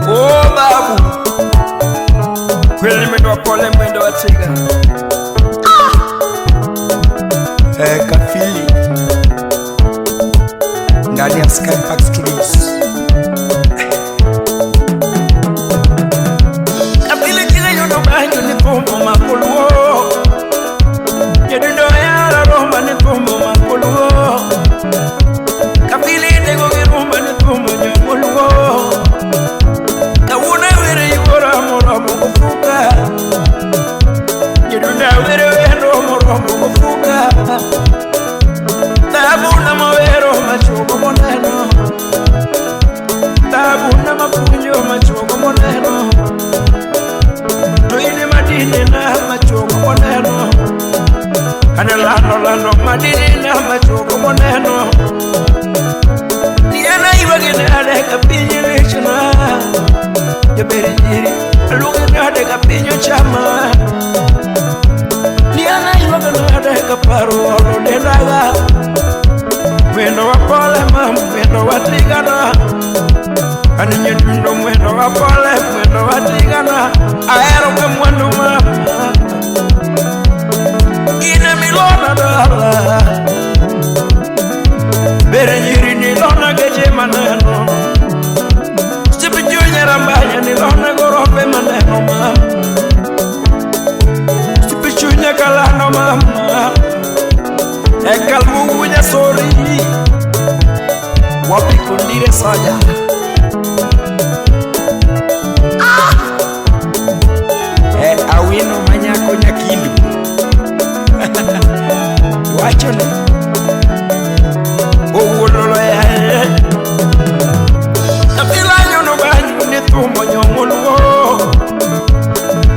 Oh babu, kweli mwendo wa pole, mwendo wa tega. Kafili ndani ya Sky Park Studios. Kafili kile yono banyo ni pombo makuluo, yedundo ya la Roma ni pombo makuluo. Kafili tego girumba ni pombo nyamuluo. Kawuna wiri yibora moromo kufuka, yedunda wiri wendo moromo kufuka. Tabuna mawero machugo moneno, tabuna mapunyo machugo moneno, tuini madini na machugo moneno, lano madini na machugo moneno. Tiana iwagine adeka pinyi lichina, yaberi njiri alugine adeka pinyo chama. Tiana iwagine adeka paru olo dedaga, mwendo wa pole mamu, mwendo wa tigana. Ani nyedundo mwendo wa pole, mwendo wa tigana. Aero kwa mwendo mama, ine milona dala. Bere njiri nilona geje maneno, sipi junya rambanya nilona gorofe maneno mama, sipi junya kalano mama. Ekalmu unya sori, wapi kundire saja. Awino manyako nyakindu. Wacho ni uwololo ya Kapila nyono banyu ni tumbo nyongoluo,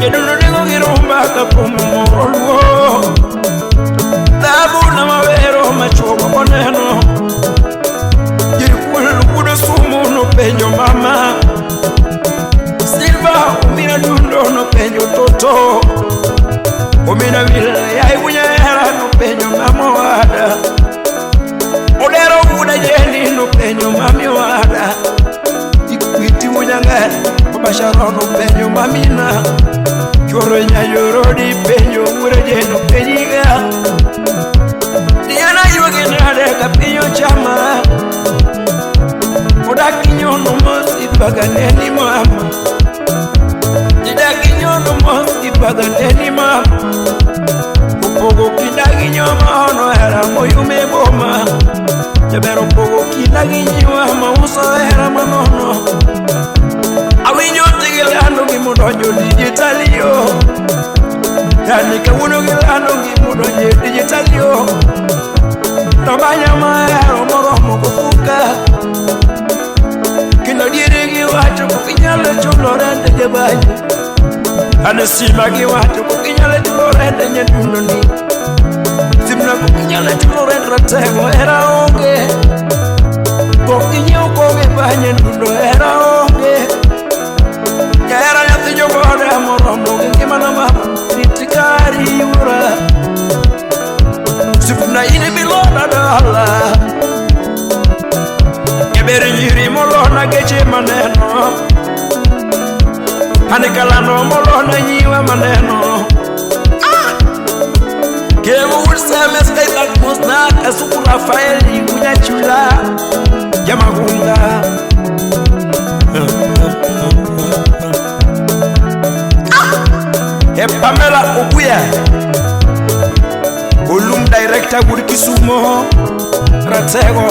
yeduno nengo girumba kapumu moroluo. Tabuna mawero machugo moneno, yirikulu kudo sumu no penyo mama. Silva umina dundo no penyo toto, umina vile ya ibunya hera no penyo mama wada. Odero uda jeni no penyo mami wada. Ikwiti unyanga kubasharo no penyo mamina. Choro nyayoro di penyo ureje no penyiga. Diana iwagine adeka pinyo chama, odaki nyono mosi baganeni mama, didaki nyono mosi baganeni mama. Upogo kindagi nyoma ono era moyume boma, jabero pogo kindagi nyoma uso era manono. Awinyo tigilano gimudonyo digitalio, yani kawuno gilano gimudonyo digitalio. Rabanya maero moromo kufuka, kino dirigi watu kukinyale chulorende jebaji. Anasima ki watu kukinyale chulorende nyedunoni, simna kukinyale chulorende ratego era onge, kukinyo koge banye nundo era onge. Era nyati jogore moromo kikimana mama nitikari ura, sifuna ini milona dala. Yaberi njiri molona geche maneno, anikalano molona nyiwa maneno. Kewu ulseme skaitak musna kasuku Rafaeli kunya chula Yamagunda. Pamela Obuya, Olum director Burkisumo Ratego.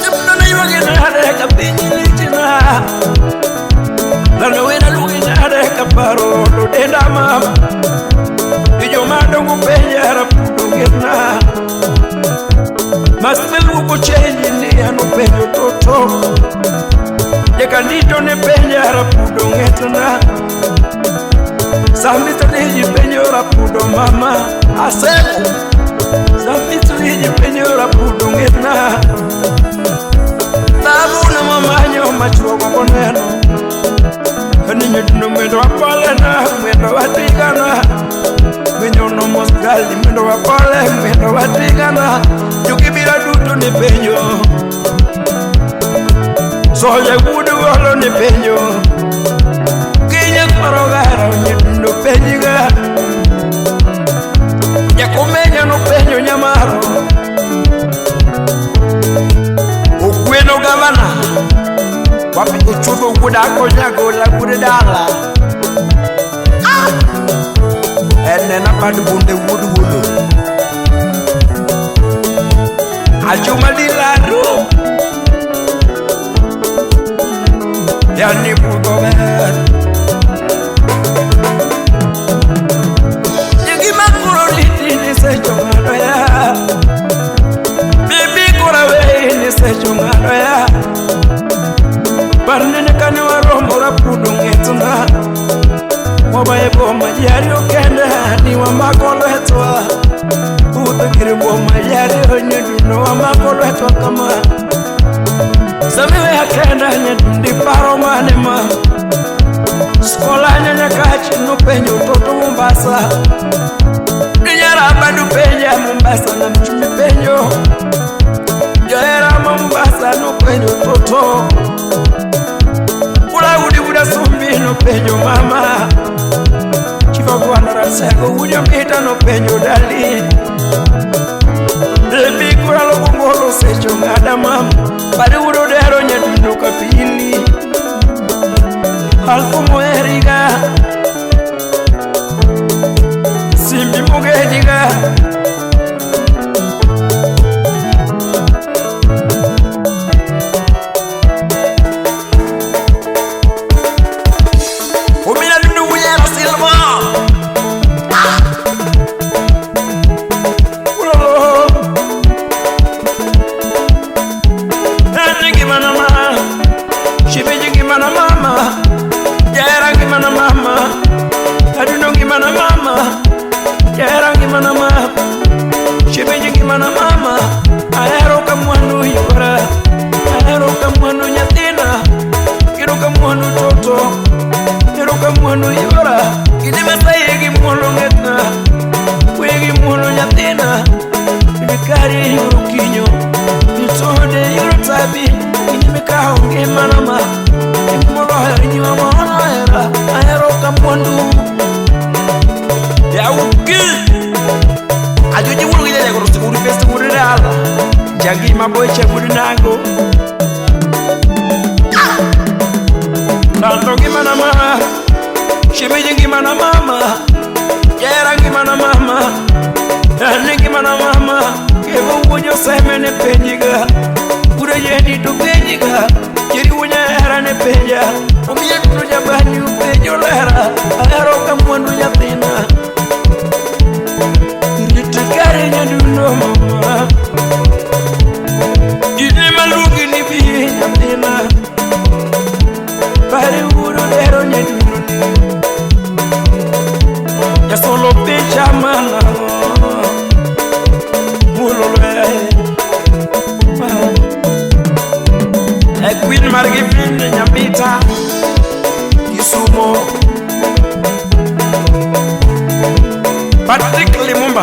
Simna iwagina adeka pinyi lichina, lano wena lugina adeka paro do denda mama. Ijo madongo penja rapudo gena, masmelu ko change ni anu penjo toto. Yekanito ne penja rapudo ngetna, samito ne penjo rapudo mama. Aseko samito ne penjo rapudo ngetna. Tabuna mama nyo machugo moneno, ani nyetuno mwendo wapalena, mwendo watigana, mwenyo no mos Dali mwendo wa pole, mwendo wa tigana, yukibira dutu ni penyo. Soya gudu walo ni penyo. Kinya kwarogara unyedundo penyiga. Nyakumenya no penyo nyamaro. Ukweno gavana. Wapi uchudu gudako nyago la gudala. Ene na padu bunde wudu wudu. Ajuma dilaru. Yani bugover. Yegi makuro ni se chongano ya. Bibi kurawe ni se chongano ya. Barnene kani waromora pudu ngetuna. Wabaye boma yari okende ni wa makolo etwa. Utakiri boma yari onyeduno wa makolo etwa kama. Samiwe hakenda nyedundi paro manema. Skola nyakachi no penyo toto Mombasa. Ninyara badu penja Mombasa na mchumi penyo. Joera Mombasa no penyo toto. Ula udi uda sumbi no penyo mama. Chifa guana rasego uja mita no penyo dali. Lebi kura logo ngolo secho ngada mama. Badi uro dero nyedundo kapili. Alphonce eriga. Simbi mugediga. Jagi maboche budinago. Tanto gimana mama, shibiji gimana mama, jera gimana mama, ane gimana mama, kevo ujo semene penjiga, ure jeni tu penjiga, jeri unya era ne penja, umiya tu jabani upenjo lera, aero kamuandu nyatina, nitukari nyaduno mama. Ini maluki ni bihi nyatina. Pari uru dero nyeduno. Ya solo pecha mana. Mulole. Queen margi fin nyambita. Kisumo. Patrick Limumba.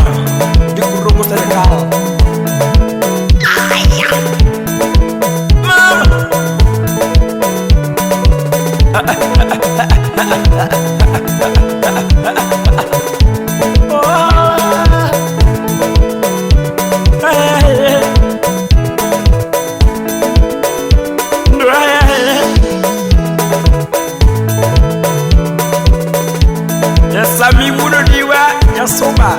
Di kurugu serikali. Sami wudo diwa nyasoba.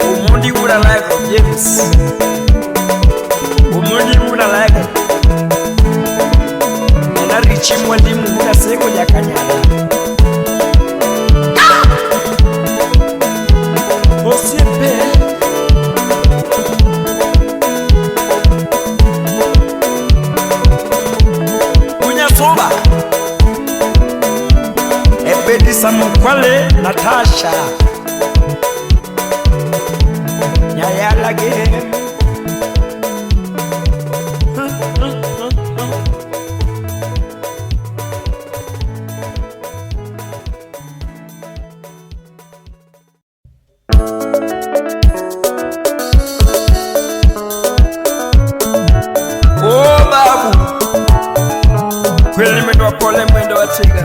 Umundi wuda like James. Umundi wuda like. Na richi mwalimu wuda seko ya kanyana. Osiepe. Unyasoba. Ebedisa Mkwale Natasha Nyayalage Oh babu, kweli mwendo wa pole, mwendo wa tiga.